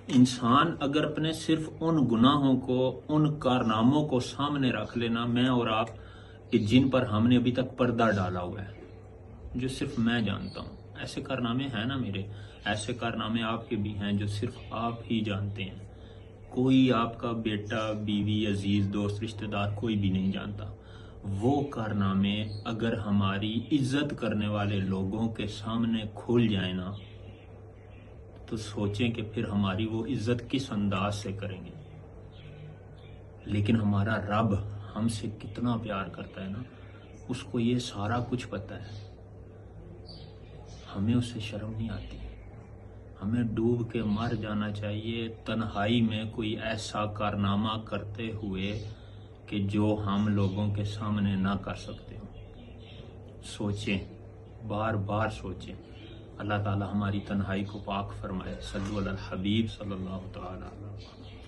انسان اگر اپنے صرف ان گناہوں کو، ان کارناموں کو سامنے رکھ لینا، میں اور آپ کہ جن پر ہم نے ابھی تک پردہ ڈالا ہوا ہے، جو صرف میں جانتا ہوں، ایسے کارنامے ہیں نا میرے، ایسے کارنامے آپ کے بھی ہیں جو صرف آپ ہی جانتے ہیں، کوئی آپ کا بیٹا، بیوی، عزیز، دوست، رشتہ دار کوئی بھی نہیں جانتا۔ وہ کارنامے اگر ہماری عزت کرنے والے لوگوں کے سامنے کھل جائیں نا، تو سوچیں کہ پھر ہماری وہ عزت کس انداز سے کریں گے۔ لیکن ہمارا رب ہم سے کتنا پیار کرتا ہے نا، اس کو یہ سارا کچھ پتہ ہے، ہمیں اس سے شرم نہیں آتی۔ ہمیں ڈوب کے مر جانا چاہیے تنہائی میں کوئی ایسا کارنامہ کرتے ہوئے کہ جو ہم لوگوں کے سامنے نہ کر سکتے ہوں۔ سوچیں، بار بار سوچیں۔ اللہ تعالی ہماری تنہائی کو پاک فرمائے۔ صلو علی الحبیب صلی اللہ تعالی علیہ وسلم۔